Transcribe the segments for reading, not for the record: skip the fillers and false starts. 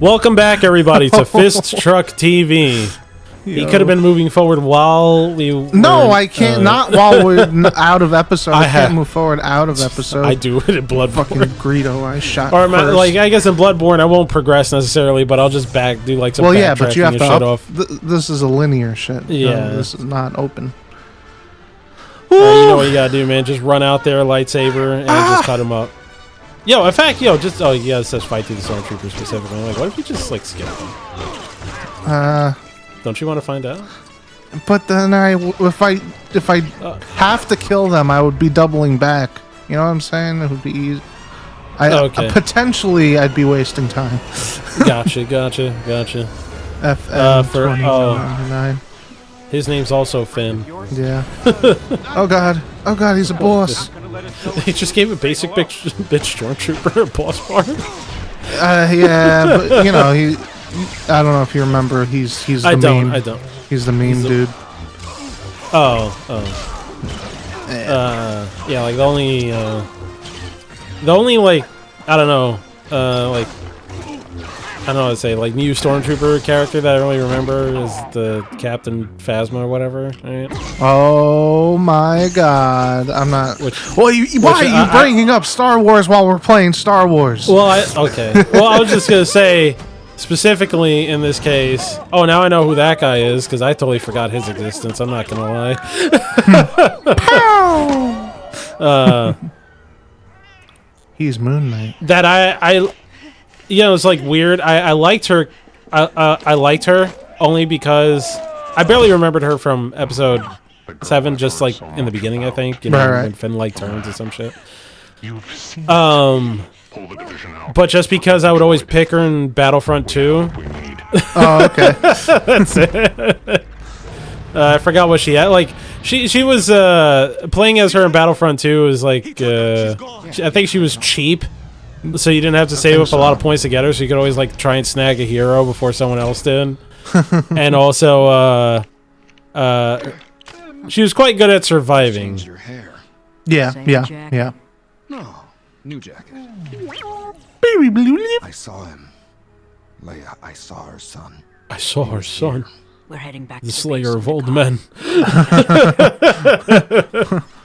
Welcome back, everybody, to Fist Truck TV. He could have been moving forward while we were, No, I can't. Not while we're out of episode. I can't move forward out of episode. I do it in Bloodborne. Fucking Greedo, I shot Or first. like, I guess in Bloodborne, I won't progress necessarily, but I'll just do like some backtracking but you have to shit off. This is a linear shit. Yeah. This is not open. You know what you gotta do, man. Just run out there, lightsaber, and just cut him up. Yo, in fact, just it says fight through the stormtrooper specifically. I'm like, what if you just like skip them? Don't you want to find out? But then if I have to kill them, I would be doubling back. You know what I'm saying? It would be easy. Potentially, I'd be wasting time. Gotcha. FN 2099. His name's also Finn. Yeah. Oh god, he's a boss. He just gave a basic bitch stormtrooper a boss part. Yeah, but you know I don't know if you remember. He's the meme. I don't. He's the meme dude. Yeah, like the only like I don't know, like I don't know how to say, like new stormtrooper character that I really remember is the Captain Phasma or whatever. Right? Oh my god, I'm not. Why are you bringing up Star Wars while we're playing Star Wars? Well, okay. Well, I was just gonna say. Specifically in this case, now I know who that guy is because I totally forgot his existence. I'm not gonna lie. He's Moon Knight. That it's like weird. I liked her. I liked her only because I barely remembered her from episode 7, just like in the beginning. I think when Finn like turns or some shit. But just because I would always pick her in Battlefront 2. Oh, okay. That's it. I forgot what she had. Like, she was playing as her in Battlefront 2 is like, I think she was cheap. So you didn't have to save up a lot of points to get her, so you could always like try and snag a hero before someone else did. And also, she was quite good at surviving. Yeah. No, new jacket. I saw him. Leia, I saw her son. I saw her son. We're heading back. The Slayer of Old Men.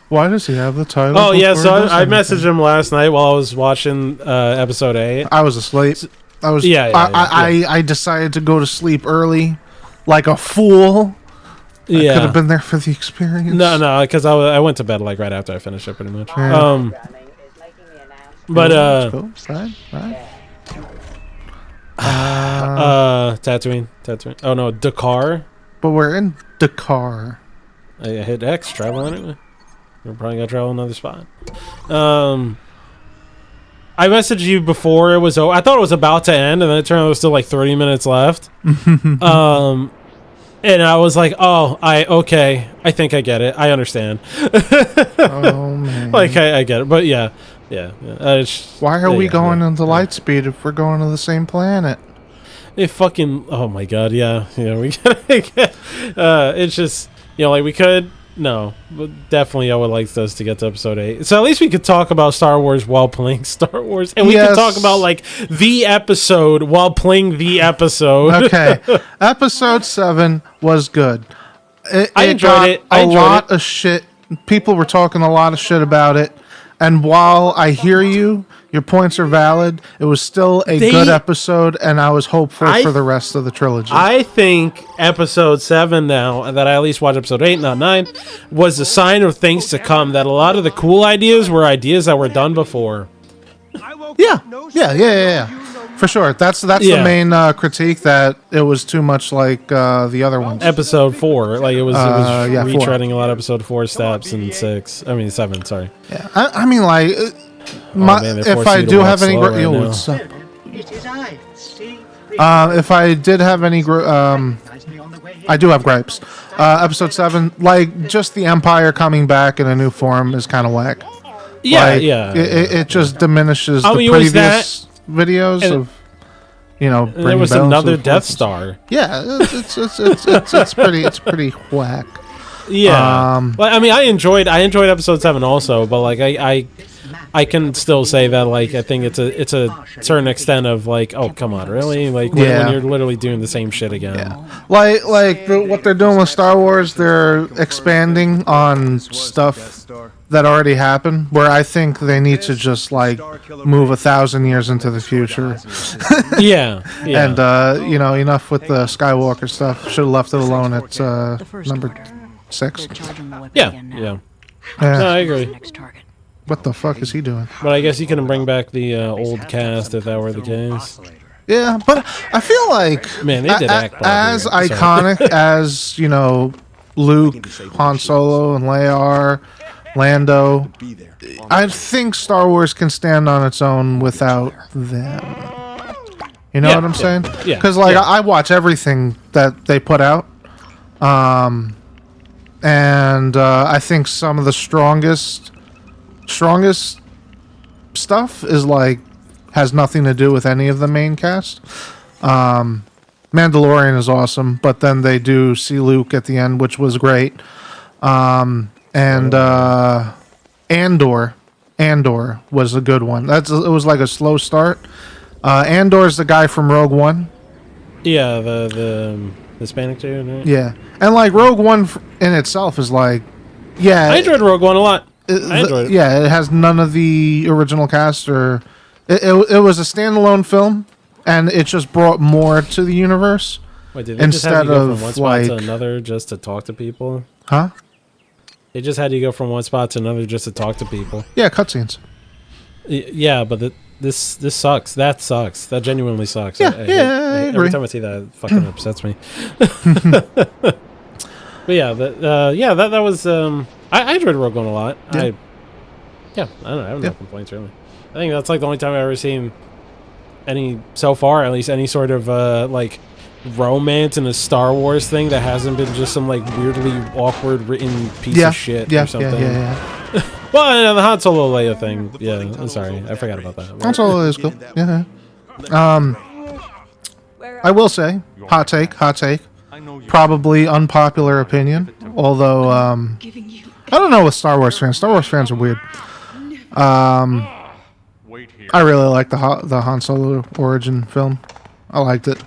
Why does he have the title? Oh yeah, so I messaged him last night while I was watching episode 8. I was asleep. I decided to go to sleep early, like a fool. Yeah, I could have been there for the experience. No, because I went to bed like right after I finished it, pretty much. Yeah. But Tatooine. Oh no, Dakar. But we're in Dakar. I hit X, travel anyway. We're probably gonna travel another spot. I messaged you before it was. I thought it was about to end, and then it turned out there was still like 30 minutes left. And I was like, okay, I think I get it. I understand. Oh man. Like I get it, but yeah. Why are we going into light speed if we're going to the same planet? It fucking. Oh my god, yeah. We gotta get. It's just like we could. No, but definitely I would like us to get to episode 8. So at least we could talk about Star Wars while playing Star Wars. And we could talk about like the episode while playing the episode. Okay. Episode 7 was good. I enjoyed it. A lot of shit. People were talking a lot of shit about it. And while I hear you, your points are valid. It was still a good episode, and I was hopeful for the rest of the trilogy. I think episode 7 now, that I at least watched episode 8, not 9, was a sign of things to come, that a lot of the cool ideas were ideas that were done before. Yeah. For sure. That's the main critique, that it was too much like the other ones. Episode 4, like it was retreading 4. a lot of episode 4 steps, and 7, sorry. Yeah. I mean, like, if I do have any... what's up? If I did have any... I do have gripes. Episode 7, like, just the Empire coming back in a new form is kind of whack. Yeah, It just diminishes the previous videos of, there was another Death Star. Yeah, it's pretty whack. Yeah. I mean, I enjoyed episode 7 also, but like I I can still say that, like, I think it's a certain extent of, like, oh, come on, really? Like, when you're literally doing the same shit again. Yeah. What they're doing with Star Wars, they're expanding on stuff that already happened, where I think they need to just, like, move 1,000 years into the future. Yeah. And, enough with the Skywalker stuff. Should have left it alone at number 6. Yeah. No, I agree. What the fuck is he doing? But I guess you can bring back the old cast if that were the case. Yeah, but I feel like Man, they did act as Sorry. iconic as, Luke, Han Solo, and Leia are, Lando, I think Star Wars can stand on its own without them. You know what I'm saying? Yeah. Because, I watch everything that they put out. And I think some of the strongest stuff is, has nothing to do with any of the main cast. Mandalorian is awesome, but then they do see Luke at the end, which was great. And Andor was a good one. It was like a slow start. Andor's the guy from Rogue One. Yeah, the Hispanic dude, right? Yeah, and Rogue One in itself is I enjoyed Rogue One a lot. I enjoyed it. Yeah, it has none of the original cast, or it was a standalone film, and it just brought more to the universe. Wait, did they just have you go from one spot to another just to talk to people? Huh? They just had you go from one spot to another just to talk to people. Yeah, cutscenes. Yeah, but this sucks. That sucks. That genuinely sucks. Yeah, I agree. Every time I see that, it fucking upsets me. But yeah, that was. I enjoyed Rogue One a lot. Yeah. I don't know. I have no complaints really. I think that's the only time I've ever seen any so far, at least any sort of romance in a Star Wars thing that hasn't been just some weirdly awkward written piece of shit or something. Yeah. Well, the Han Solo Leia thing. Yeah, I'm sorry, I forgot about that. Han Solo is cool. Yeah. I will say, hot take. Probably unpopular opinion, although I don't know with Star Wars fans. Star Wars fans are weird. I really like the Han Solo origin film. I liked it.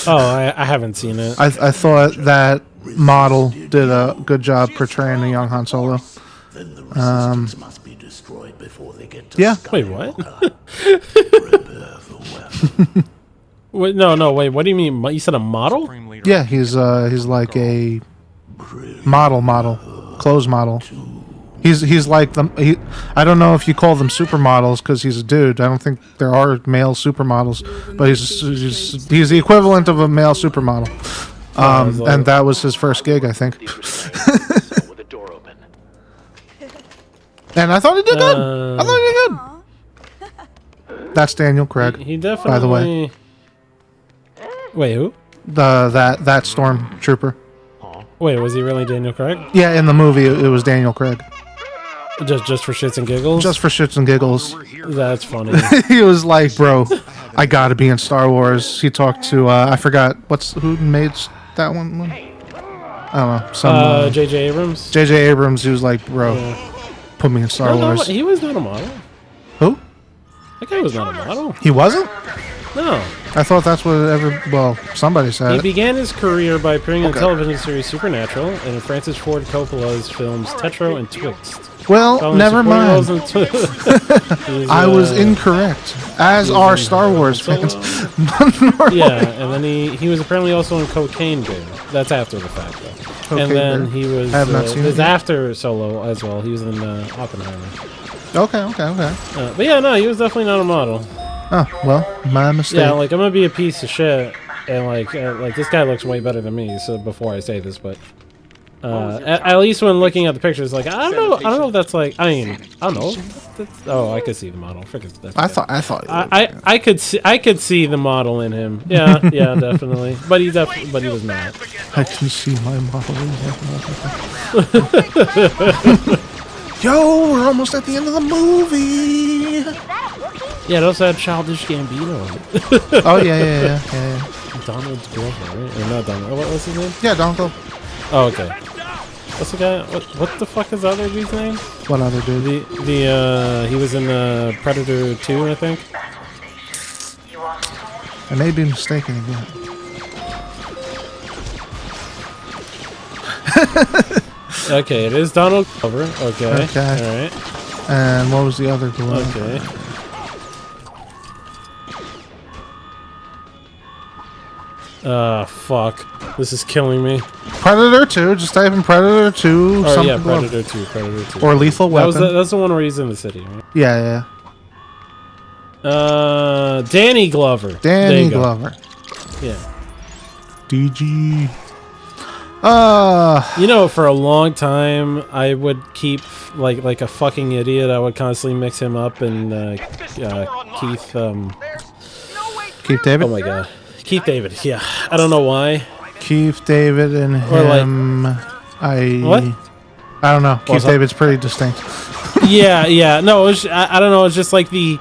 Oh, I haven't seen it. I thought that model did a good job portraying the young Han Solo. Must be destroyed before they get to Yeah. Wait, what? Wait, no. Wait, what do you mean? You said a model? Yeah, he's like a model, clothes model. He's like I don't know if you call them supermodels because he's a dude. I don't think there are male supermodels, but he's the equivalent of a male supermodel. And that was his first gig, I think. And I thought he did good. That's Daniel Craig. He definitely. By the way. Wait, who? That stormtrooper. Wait, was he really Daniel Craig? Yeah, in the movie it was Daniel Craig. Just for shits and giggles? Just for shits and giggles. That's funny. He was like, bro, I gotta be in Star Wars. He talked to, I forgot, who made that one? I don't know. Some J.J. Abrams? J.J. Abrams, he was like, bro, put me in Star Wars. He was not a model. Who? That guy was not a model. He wasn't? No. I thought that's what somebody said. He began his career by appearing in the television series Supernatural and in Francis Ford Coppola's films Tetro and Twixt. Well, never mind. I was incorrect, as are Star Wars fans. Yeah, and then he was apparently also in Cocaine Bear. That's after the fact, though. Cocaine and then Bear. he was. I have not seen it. After Solo as well. He was in Oppenheimer. Okay. But yeah, no, he was definitely not a model. Oh, well, my mistake. Yeah, I'm gonna be a piece of shit, and this guy looks way better than me. So before I say this, but at least when looking at the pictures, I don't know if that's I don't know. I could see the model. I thought. I could see the model in him. Yeah, definitely. But he was not. I can see my model in him. Yo, we're almost at the end of the movie. Yeah, it also had Childish Gambino. Oh yeah. Donald's girlfriend, right? Or not Donald. What's his name? Yeah, Donald. Oh, okay. What's the guy? What the fuck is the other dude's name? What other dude? He was in Predator 2, I think. I may be mistaken again. Okay, it is Donald Glover. Okay. Okay. All right. And what was the other one? Okay. Fuck. This is killing me. Predator 2. Just type in Predator 2. Oh, yeah, Glover. Predator 2. Predator 2. Or Lethal Weapon. That's the one where he's in the city, right? Yeah. Danny Glover. Danny Glover. Yeah. DG. You know, for a long time, I would keep like a fucking idiot. I would constantly mix him up and Keith. Keith David. Oh my god, Keith David. Yeah, I don't know why. Keith David and him. What? I don't know. Keith David's pretty distinct. Yeah. No, it was, I don't know. It's just like the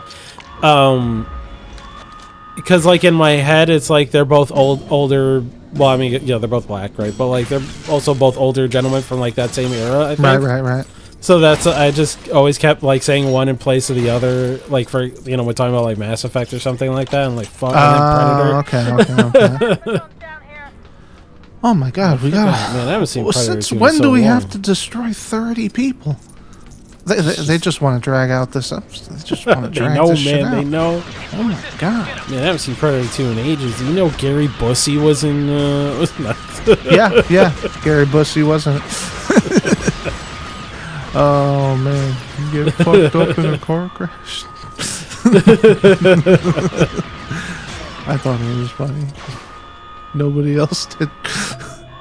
because like in my head, it's like they're both older. Well, I mean, yeah, they're both black, right? But like they're also both older gentlemen from like that same era. I think. Right. So that's I just always kept like saying one in place of the other, like for we're talking about like Mass Effect or something like that, and like fuck Predator. Okay. Oh my god, we got. Man, I haven't seen Predator. Since when do we have to destroy 30 people? They just want to drag out this episode. They just want to drag this shit out. They know. Oh my god. Man, I haven't seen Predator 2 in ages. You know Gary Busey was in... was not yeah. Gary Busey wasn't. Oh man. You get fucked up in a car crash. I thought it was funny. Nobody else did.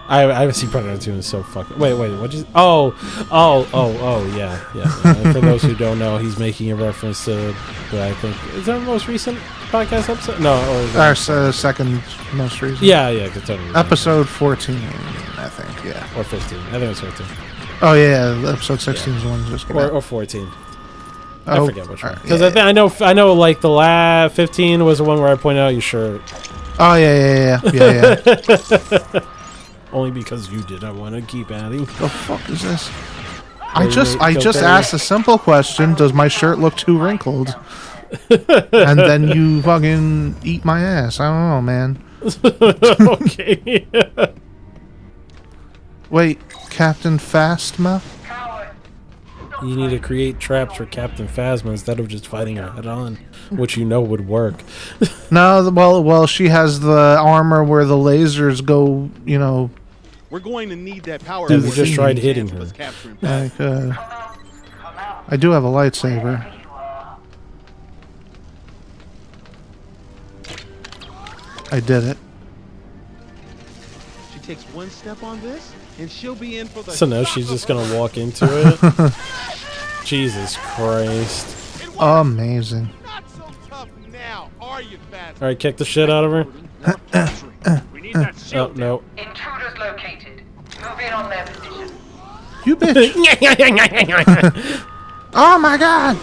I haven't seen Predator 2 in so fucking... Wait, what'd you... Oh, yeah. And for those who don't know, he's making a reference to what I think... Is that the most recent podcast episode? No, or... Our second most recent. Yeah, totally. Episode 14, I think, yeah. Or 15. I think it was 15. Oh, yeah, episode 16 is the one just... Or 14. I forget which one. Because I know, like, the 15 was the one where I pointed out your shirt. Oh, yeah. Only because you did. I want to keep adding. The fuck is this? I just asked a simple question. Does my shirt look too wrinkled? And then you fucking eat my ass. I don't know, man. Okay. Wait, Captain Phasma? You need to create traps for Captain Phasma instead of just fighting her head on, which would work. No, well, she has the armor where the lasers go, We're going to need that power. Dude, we just tried hitting her. Like, I do have a lightsaber. I did it. She takes one step on this, and she'll be in for the. So now she's just gonna walk into it. Jesus Christ! Amazing. Not so tough now, are you, fast? All right, kick the shit out of her. We need that Oh no! Intruders located. Move in on their position. You bitch. Oh my god.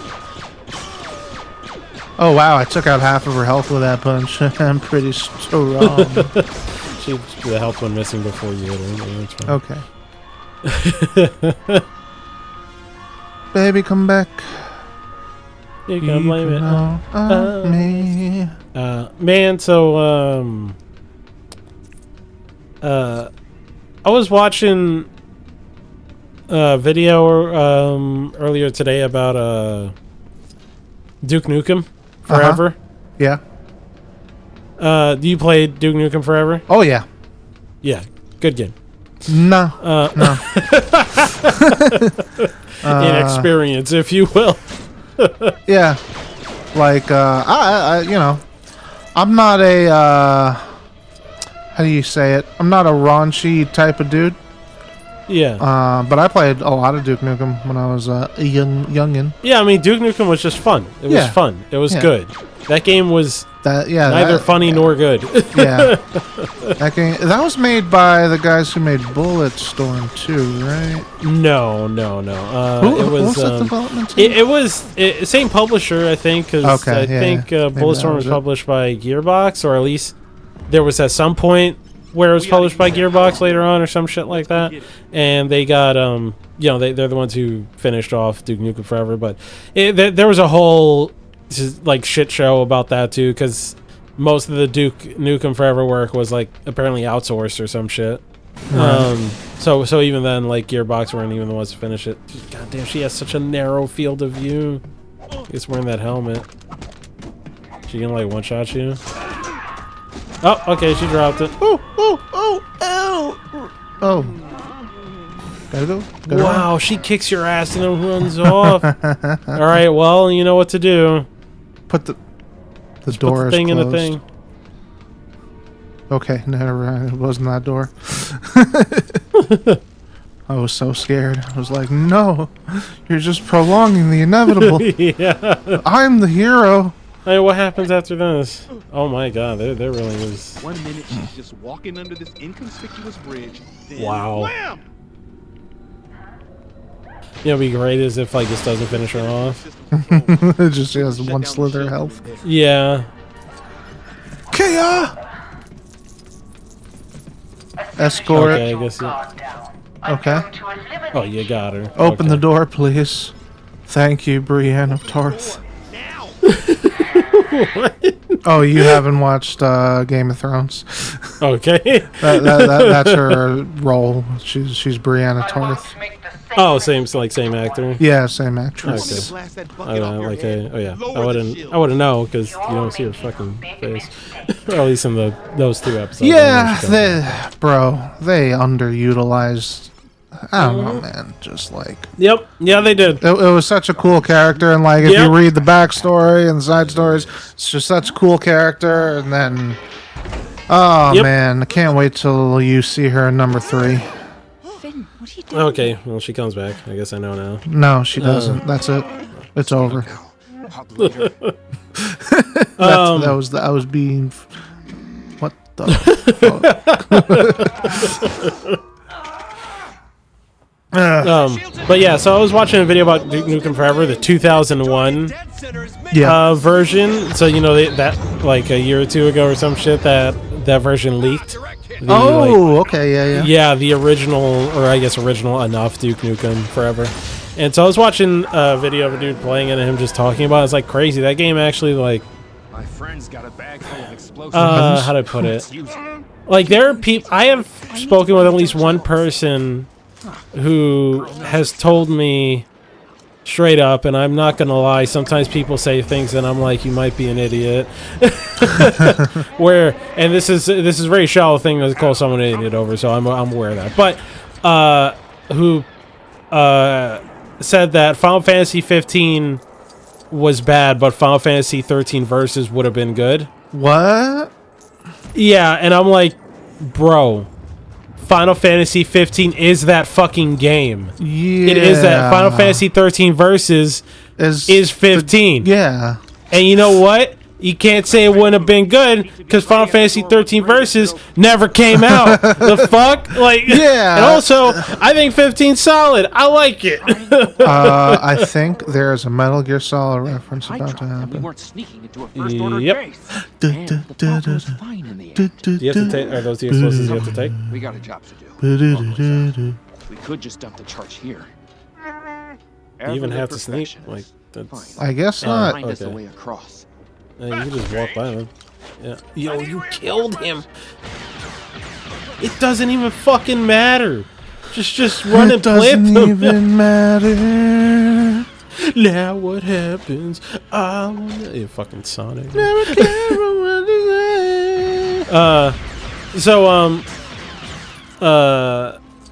Oh wow, I took out half of her health with that punch. I'm pretty strong. The health went missing before you hit her. Okay. Baby, come back. You can blame it on me. Man, so I was watching a video earlier today about Duke Nukem Forever. Yeah. Do you play Duke Nukem Forever? Oh yeah. Yeah, good game. No. No. Inexperience, if you will. Yeah. Like I I'm not a how do you say it? I'm not a raunchy type of dude. Yeah. But I played a lot of Duke Nukem when I was a youngin. Yeah, I mean Duke Nukem was just fun. It was fun. It was good. That game was neither funny nor good. Yeah. That game was made by the guys who made Bulletstorm too, right? No. Who was that development team? It was same publisher, I think. Cause I think Bulletstorm was published by Gearbox, or at least there was at some point where it was published by Gearbox later on or some shit like that, and they got they're the ones who finished off Duke Nukem Forever, but there was a whole like shit show about that too, because most of the Duke Nukem Forever work was like apparently outsourced or some shit. So even then, like, Gearbox weren't even the ones to finish it. God damn, she has such a narrow field of view. It's wearing that helmet. She can like one shot you. Oh, okay, she dropped it. Oh. Gotta go. Wow, she kicks your ass and then runs off. All right, well, you know what to do. Put the Just door put the thing is in closed. the thing. Okay, never mind. It wasn't that door. I was so scared. I was like, no, you're just prolonging the inevitable. Yeah. I'm the hero. Hey, what happens after this? Oh my god, there really is. 1 minute she's just walking under this inconspicuous bridge. Then Wow. wham! You know, what'd be great is if like this doesn't finish her off. It just has one slither health. Yeah. Kia! Escort. Okay, I guess. Okay. Oh, you got her. Open Okay. the door, please. Thank you, Brienne of Tarth. Oh, you haven't watched Game of Thrones? Okay. That's her role. She's Brienne of Tarth. Oh, same actor. Yeah, same actress. Okay. Oh yeah. I wouldn't know because you don't see her fucking face, or at least in those 2 episodes. Yeah, they underutilized. I don't know, man. Just like Yep. Yeah, they did. it was such a cool character, and like if Yep. you read the backstory and the side stories, it's just such a cool character. And then, oh Yep. man, I can't wait till you see her in number 3. Finn, what are you doing? Okay. Well, she comes back. I guess I know now. No, she doesn't. That's it. It's over. I was being. What the fuck? But yeah, so I was watching a video about Duke Nukem Forever, the 2001 Yeah. version. So you know that like a year or 2 ago or some shit that version leaked. The, Oh, okay, yeah. yeah, the original, or I guess original enough Duke Nukem Forever. And so I was watching a video of a dude playing it and him just talking about it. It's like crazy. That game actually like My friend's got a bag full of explosives. how do I put it? Like there are people. I have spoken with at least one person who has told me straight up, and I'm not gonna lie, sometimes people say things and I'm like, you might be an idiot. And this is a very shallow thing to call someone an idiot over, so I'm aware of that. But who said that Final Fantasy 15 was bad, but Final Fantasy 13 Versus would have been good. What? Yeah, and I'm like, bro, Final Fantasy 15 is that fucking game. Yeah. It is that. Final Fantasy 13 Versus is 15. Yeah. And you know what? You can't say it wouldn't have been good because Final Fantasy 13 Versus never came out. The fuck? Like, Yeah. And also, I think 15's solid. I like it. I think there's a Metal Gear Solid reference I about to dropped them. We happen. weren't sneaking into a first order Yep. base. And the fog was fine in the air. You have to take. Are those the explosives you have to take? We got a job to do. We could just dump the charge here. You even have to sneak. Like, that's. I guess not. Find us a okay. way across. You can just walk by them. Yeah. Yo, you killed him. It doesn't even fucking matter. Just run It and plant doesn't them. even matter. Now what happens? You fucking Sonic. Never care what to say.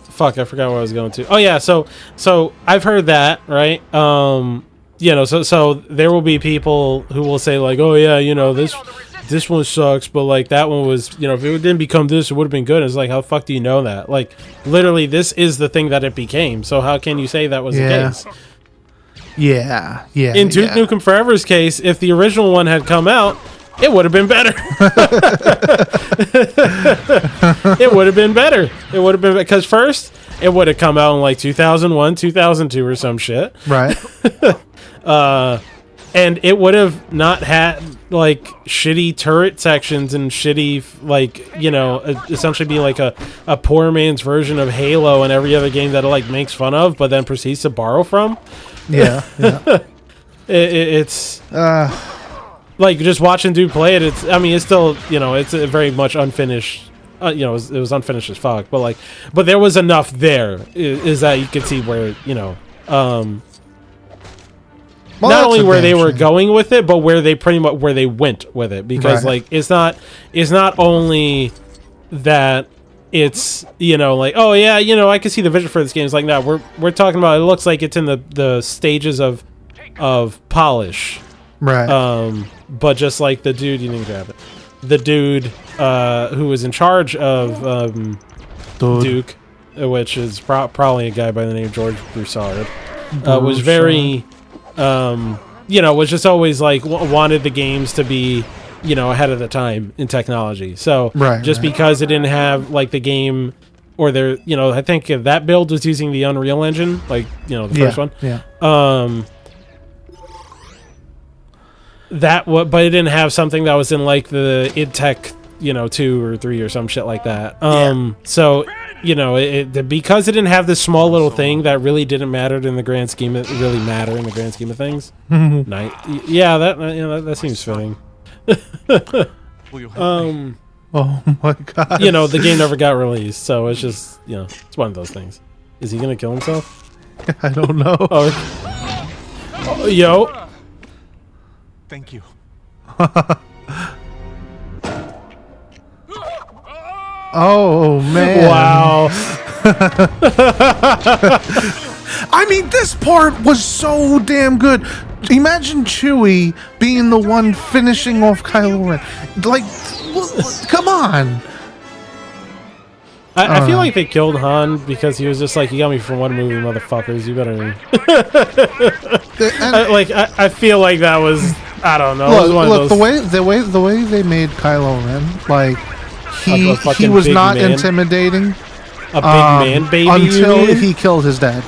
Fuck, I forgot where I was going to. Oh yeah, so I've heard that, right? You know, so there will be people who will say like, oh yeah, you know, this one sucks, but like that one was, you know, if it didn't become this, it would have been good. It's like, how the fuck do you know that? Like, literally, this is the thing that it became. So how can you say that was the case? Yeah. In Duke Nukem Forever's case, if the original one had come out, it would have been better. It would have been better. It would have been, because first it would have come out in like 2001, 2002 or some shit. Right. And it would have not had like shitty turret sections and shitty like essentially being like a poor man's version of Halo and every other game that it like makes fun of but then proceeds to borrow from. Yeah. It's like just watching dude play it. It's still it's a very much unfinished. It was unfinished as fuck. But there was enough there. Is that you could see where Well, not that's only a where they damn were shame. going with it, but where they went with it, because Right. like it's not only that it's like, oh yeah, I can see the vision for this game. It's like, no, we're talking about it looks like it's in the stages of polish, Right. but just like the dude, you didn't grab it, the dude who was in charge of Duke, which is probably a guy by the name of George Broussard, was very was just always like wanted the games to be ahead of the time in technology. So just because it didn't have like the game or their I think that build was using the Unreal Engine, like the first one. Yeah. But it didn't have something that was in like the id Tech 2 or 3 or some shit like that. So because it didn't have this small little thing that really didn't matter in the grand scheme of things. Yeah, that seems fitting. Oh my god. The game never got released, so it's just it's one of those things. Is he gonna kill himself? I don't know. Oh, yo. Thank you. Oh man. Wow. I mean, this part was so damn good. Imagine Chewie being the one finishing off Kylo Ren. Like, come on. I feel like they killed Han because he was just like, you got me for one movie, motherfuckers. You better. I feel like that was, I don't know. Look, it was one of those, the way they made Kylo Ren, like A he fucking was big not man. intimidating a big man baby until you mean? he killed his dad.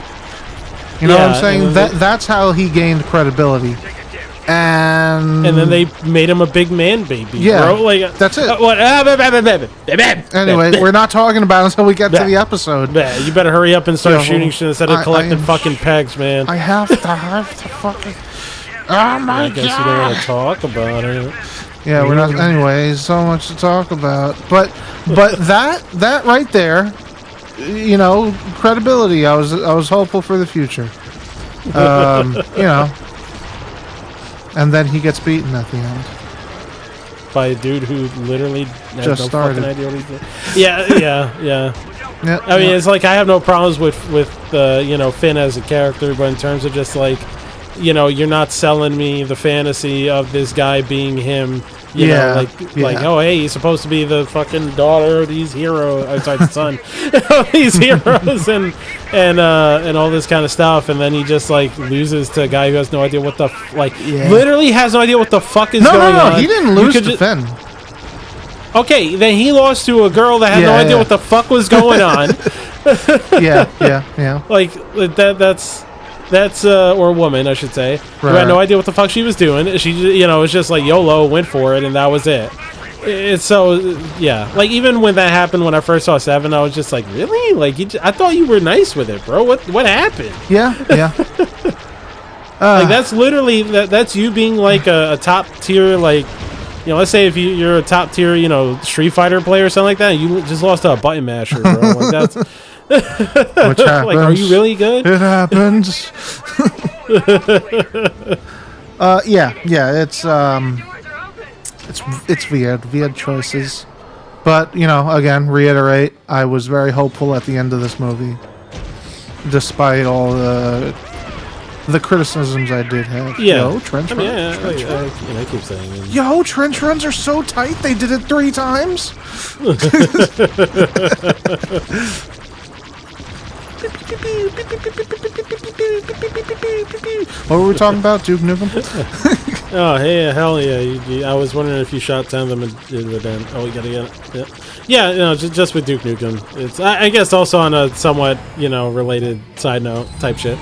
You know what I'm Yeah, saying? and That's how he gained credibility. And then they made him a big man baby. Yeah, bro. Like that's it. What? Anyway, we're not talking about it until we get to the episode. You better hurry up and start Yeah, shooting shit instead of I collecting am- fucking pegs, man. I have to fucking. Oh my I guess you don't want to talk about it. Yeah, we're not. Anyways, so much to talk about. But that right there, credibility. I was hopeful for the future. And then he gets beaten at the end. By a dude who literally had Just no started. fucking idea what he's doing. Yeah. Yeah, I mean, it's like I have no problems with Finn as a character, but in terms of just like, you're not selling me the fantasy of this guy being him. Yeah. Oh hey, he's supposed to be the fucking daughter of these heroes. Outside the son, these heroes and all this kind of stuff, and then he just like loses to a guy who has no idea what the literally has no idea what the fuck is going on. No, he didn't lose to Finn. Okay, then he lost to a girl that had no idea what the fuck was going on. Yeah. Like that's or a woman, I should say, who had no idea what the fuck she was doing. She, was just like YOLO, went for it, and that was it. It's so, yeah. Like even when that happened, when I first saw 7, I was just like, really? Like I thought you were nice with it, bro. What happened? Yeah. Like that's literally that's you being like a top tier, like, let's say if you're a top tier, Street Fighter player or something like that, and you just lost to a button masher, bro. Like that's. Which happens. Like, are you really good? It happens. It's weird choices, but again, reiterate, I was very hopeful at the end of this movie, despite all the criticisms I did have. Yeah. Yo, trench runs. I keep saying it. Yo, trench runs are so tight. They did it 3 times. What were we talking about? Duke Nukem? Oh, hey, hell yeah. I was wondering if you shot 10 of them and it would end. Oh, we gotta get it. Yeah, just with Duke Nukem. It's, I guess, also on a somewhat, related side note type shit.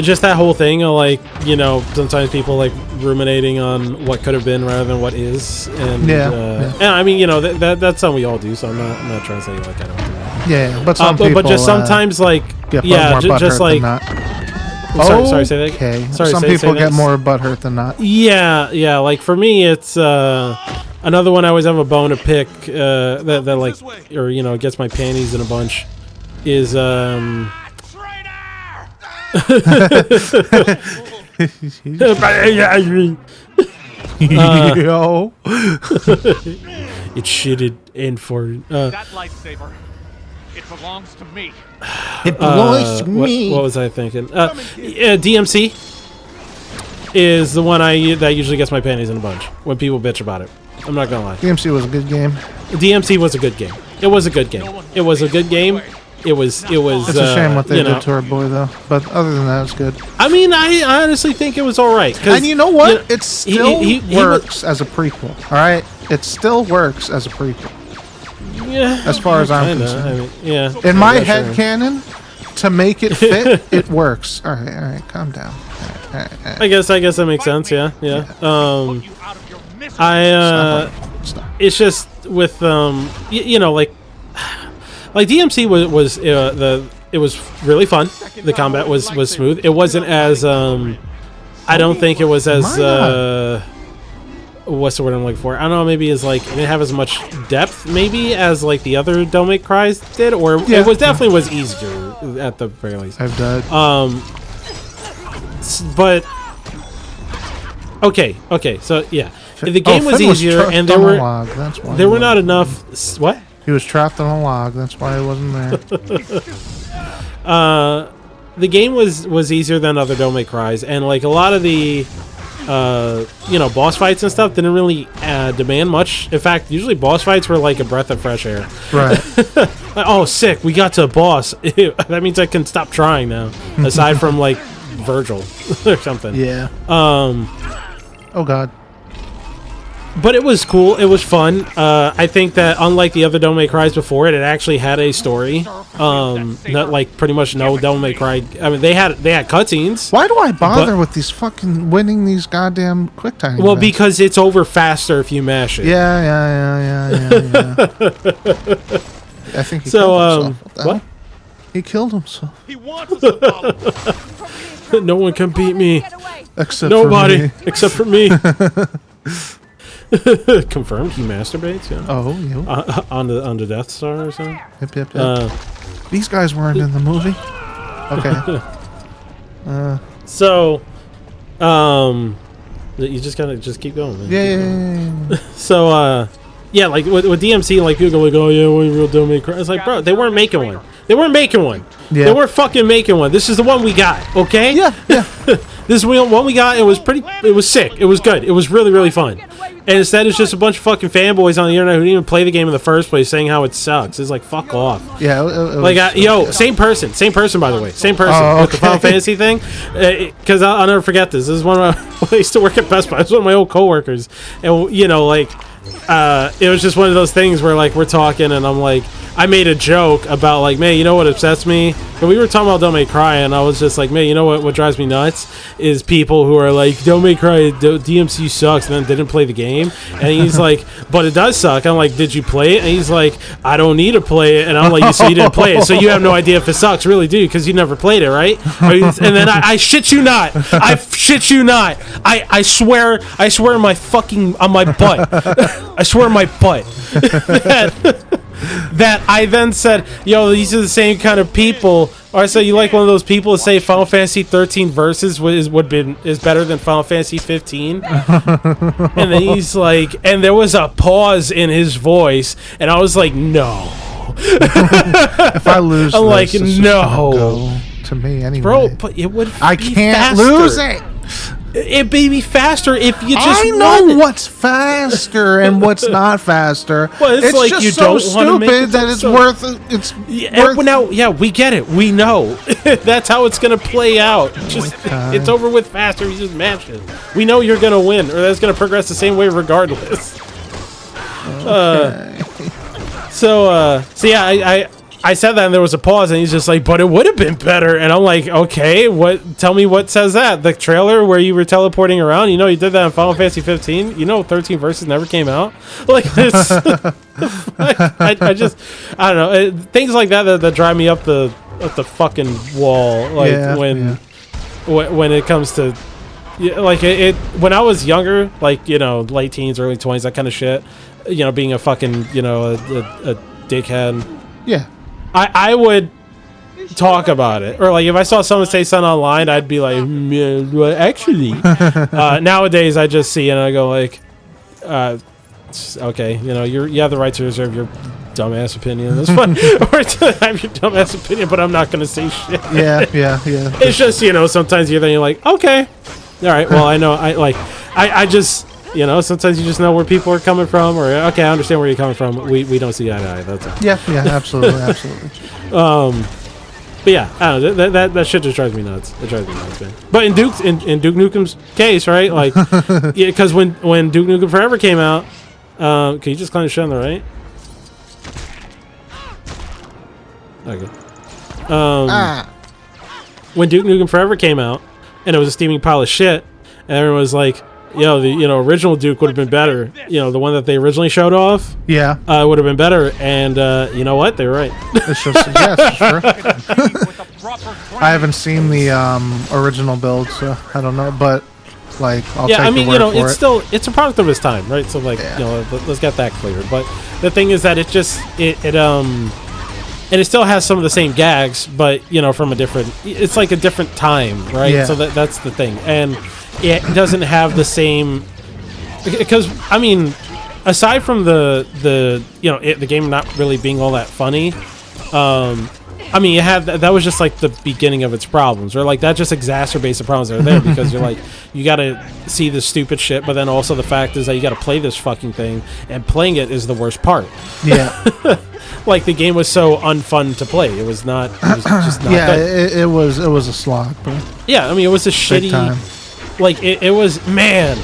just that whole thing of like, you know, sometimes people like ruminating on what could have been rather than what is, and and I mean, you know, that's something we all do. So I'm not trying to say like I don't do that. Yeah, but some people, but just sometimes like get yeah, more just butthurt like. than not. Sorry, say that. Okay. Sorry, some people get more butthurt than not. Yeah. Like for me, it's another one. I always have a bone to pick that like, or you know, gets my panties in a bunch. Is Yo. It's shitted and for That lightsaber, it belongs to me. It belongs to me. What was I thinking? DMC is the one that usually gets my panties in a bunch when people bitch about it. I'm not gonna lie. DMC was a good game. DMC was a good game. It was a good game. It was a good game. It was. It's a shame what they did to our boy, though. But other than that, it's good. I mean, I honestly think it was all right. And you know what? You know, it still works as a prequel. All right, it still works as a prequel. Yeah. As far as I'm concerned. I mean, yeah. In my head canon, to make it fit, it works. All right, calm down. All right. I guess that makes sense. Yeah. Stop. It's just with you know, like DMC was it was really fun. The combat was smooth. It wasn't as I don't think it was as what's the word I'm looking for? I don't know. Maybe as like it didn't have as much depth, maybe as like the other Don't Make Cries did, or it was definitely was easier at the very least. I've died. But okay. So yeah, the game was Finn easier, trapped and on a log. That's why there were not enough. What? He was trapped on a log. That's why he wasn't there. The game was easier than other Don't Make Cries, and like a lot of the you know, boss fights and stuff didn't really demand much. In fact, usually boss fights were like a breath of fresh air. Right. Like, oh, sick, we got to a boss. That means I can stop trying now. Aside from like Virgil or something. Yeah. Oh God. But it was cool. It was fun. I think that unlike the other Don't Make Cries before it actually had a story. Not like pretty much no Don't Make Cry. I mean, they had cutscenes. Why do I bother with these fucking winning these goddamn quick time? Well, events? because it's over faster if you mash it. Yeah. I think he killed himself. What? He killed himself. He wants us to follow. No one can beat me. Except Nobody for me. except for me. Confirmed he masturbates. Yeah. Oh, yo. On the Death Star or something. Yep. These guys weren't in the movie. Okay. So, you just gotta keep going, man. Yeah. So, yeah, like with DMC, like people go like, oh yeah, we real Don't Make Cry. It's like, bro, they weren't making one. They weren't Yeah. fucking making one. This is the one we got. Okay. Yeah. This is the one we got. It was sick. It was good. It was really, really fun. And instead, it's just a bunch of fucking fanboys on the internet who didn't even play the game in the first place saying how it sucks. It's like, fuck off. Yeah. Same person, by the way. Same person Oh, with the Final Fantasy thing. Because I'll never forget this. This is one of my, I used to work at Best Buy. This was one of my old coworkers. And, you know, like, it was just one of those things where, like, we're talking and I'm like, I made a joke about, like, man, you know what upsets me? And we were talking about Don't Make Cry, and I was just like, man, you know what drives me nuts? Is people who are like, Don't Make Cry, DMC sucks, and then didn't play the game. And he's like, but it does suck. I'm like, did you play it? And he's like, I don't need to play it. And I'm like, so you didn't play it, so you have no idea if it sucks, really, do you? Because you never played it, right? And then I shit you not. I shit you not. I swear on my butt. I swear on my butt. That I then said, yo, these are the same kind of people. Or I said, you like one of those people that say Final Fantasy 13 Versus is better than Final Fantasy 15? And then he's like, and there was a pause in his voice, and I was like, no. If I lose, I'm like, this is no. go to me anyway. Bro, but it would. I be can't faster. lose it. It'd be faster if you just. I know what's faster and what's not faster. Well, it's like just you so don't wanna make stupid it that it's so- worth. It's worth. Well, now, yeah, we get it. We know. That's how it's gonna play out. Just, it's over with faster. You just match it. We know you're gonna win, or that's gonna progress the same way regardless. Okay. So yeah, I said that and there was a pause and he's just like, but it would have been better. And I'm like, okay, tell me what says that? The trailer where you were teleporting around, you know, you did that in Final Fantasy 15. You know, 13 Versus never came out. Like, it's, I don't know. Things like that drive me up the fucking wall. Like when it comes to, like when I was younger, like, you know, late teens, early 20s, that kind of shit, you know, being a fucking, you know, a dickhead. Yeah. I would talk about it, or like if I saw someone say something online, I'd be like, well, actually. Nowadays, I just see and I go like, okay, you know, you have the right to reserve your dumbass opinion. That's fine, or to have your dumbass opinion, but I'm not gonna say shit. Yeah. It's just, you know, sometimes you're like, okay, all right, well, I know, I just. You know, sometimes you just know where people are coming from, or okay, I understand where you're coming from. We don't see eye to eye. That's all. Yeah, absolutely. But yeah, I don't know, that shit just drives me nuts. It drives me nuts, man. But in Duke Nukem's case, right? Like, yeah, because when Duke Nukem Forever came out, can you just climb the shit on the right? Okay. When Duke Nukem Forever came out, and it was a steaming pile of shit, and everyone was like, yo, the original Duke would have been better. You know, the one that they originally showed off. Yeah. Would have been better. And you know what? They were right. It's just sure. I haven't seen the original build, so I don't know. But like, I'll take the word you know, for it. it's a product of its time, right? So like, you know, let's get that clear. But the thing is that and it still has some of the same gags, but you know, from a different. It's like a different time, right? Yeah. So that's the thing, and it doesn't have the same, because I mean, aside from the you know, the game not really being all that funny, I mean, you have that was just like the beginning of its problems, or like that just exacerbates the problems that are there, because you're like, you gotta see the stupid shit, but then also the fact is that you gotta play this fucking thing, and playing it is the worst part. Yeah. Like the game was so unfun to play. It was not. It was just not. Yeah, good. it was a slog, bro. Yeah, I mean, it was a shitty. Time. Like it was, man.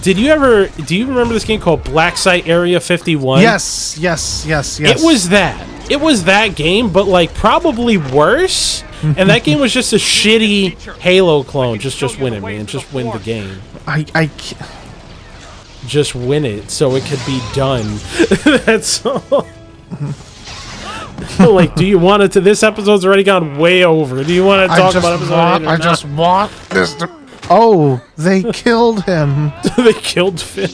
Do you remember this game called Black Site Area 51? Yes. It was that. It was that game, but like probably worse. And that game was just a shitty Halo clone. Just win it, man. Just win the game. I just win it so it could be done. That's all. Like, do you want it to? This episode's already gone way over. Do you want to talk about episode 8 I just want this to. Oh, they killed him. They killed Finn.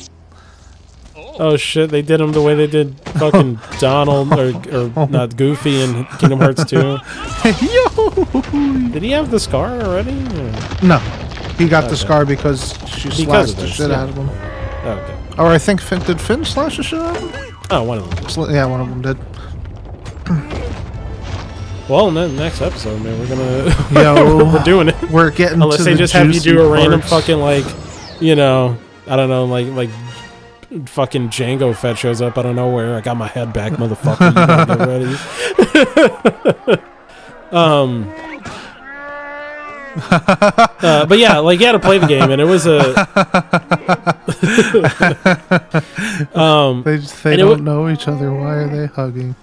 Oh shit, they did him the way they did fucking Donald, or not Goofy in Kingdom Hearts 2. Did he have the scar already? No, he got the scar because she slashed the shit out of him. Okay. Or I think did Finn slash the shit out of him? Oh, one of them did. Yeah, one of them did. Well, in the next episode, man, we're gonna we're doing it. We're getting unless to they the just have you do a juicy random parts. fucking, like, you know, I don't know, like fucking Django Fett shows up out of nowhere. I got my head back, motherfucker. You gotta get ready. But yeah, like, you had to play the game, and it was a. They don't know each other. Why are they hugging?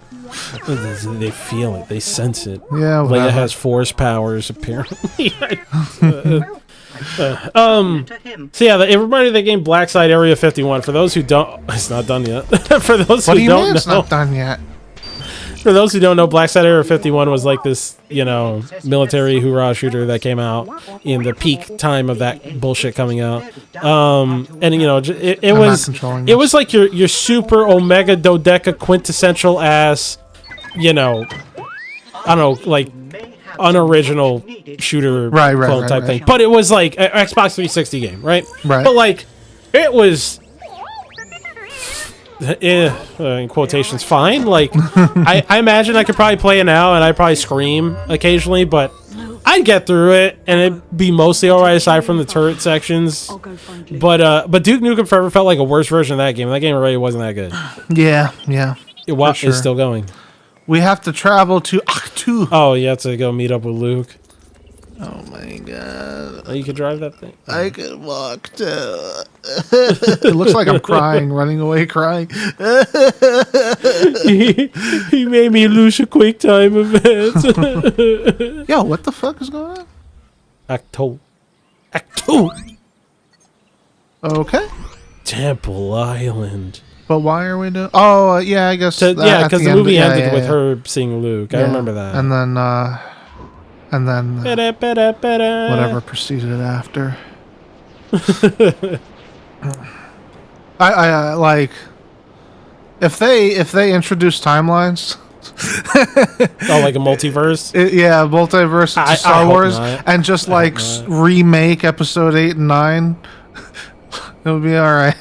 They feel it. They sense it. Yeah, Leia has force powers, apparently. So yeah, everybody that game Black Site Area 51. For those who don't, it's not done yet. For those What do who you don't mean know, it's not done yet? For those who don't know, Black Site Area 51 was like this, you know, military hoorah shooter that came out in the peak time of that bullshit coming out. And you know, it was like your super omega dodeca quintessential ass, you know, I don't know, like unoriginal shooter clone type thing. But it was like an Xbox 360 game, right? Right. But like, it was. In quotations, fine. Like, I imagine I could probably play it now, and I'd probably scream occasionally, but I'd get through it, and it'd be mostly alright aside from the turret sections. But Duke Nukem Forever felt like a worse version of that game. That game already wasn't that good. Yeah. It's still going. We have to travel to Aktu. Oh, you have to go meet up with Luke. Oh my god. Oh, you can drive that thing. I can walk too. It looks like I'm crying, running away crying. He made me lose a quick time event. Yo, what the fuck is going on? Act 2. Okay. Temple Island. But why are we doing... Oh, yeah, I guess... Yeah, because the end, movie ended yeah, with yeah. her seeing Luke. I Yeah. remember that. And then, Ba-da-ba-da-ba-da. whatever proceeded after. I like... If they introduce timelines... Oh, like a multiverse? Yeah, multiverse to I Star hope Wars, not. and just like remake episode 8 and 9, it would be all right.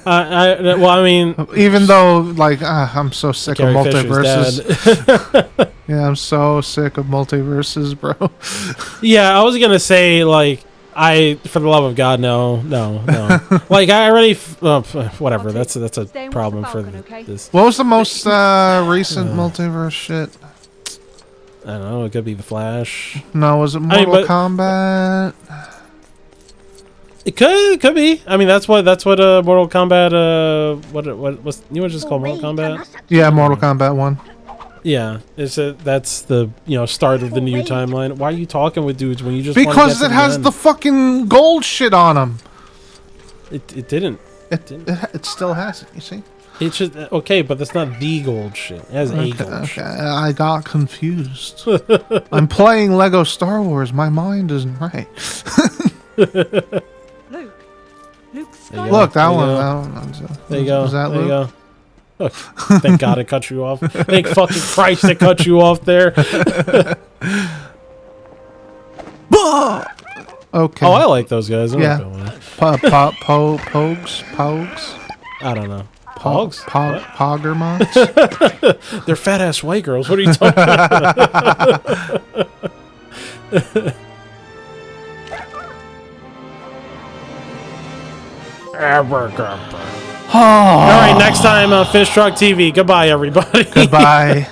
Well, I mean, Even though, like, I'm so sick of Carrie Fisher's multiverses. dead. Yeah, I'm so sick of multiverses, bro. Yeah, I was gonna say, like, for the love of God, no. Like, I already, whatever. That's a problem for this. What was the most recent multiverse shit? I don't know. It could be the Flash. No, was it Mortal Kombat? It could be. I mean, that's what Mortal Kombat. What's you was just called Mortal Kombat? Yeah, Mortal Kombat 1. Yeah, that's the start of the new timeline. Why are you talking with dudes when you just Because it has the fucking gold shit on them. It didn't. It still has it. You see. It's just okay, but that's not the gold shit. It has a gold shit. I got confused. I'm playing Lego Star Wars. My mind isn't right. Look, that one. There you go. Is that there you Luke? go. Oh, thank God it cut you off. Thank fucking Christ it cut you off there. Okay. Oh, I like those guys. I'm Yeah. not going with Pogs? I don't know. Pogs? What? Poggermots? They're fat ass white girls. What are you talking about? All right, next time on Fish Truck TV. Goodbye, everybody. Goodbye.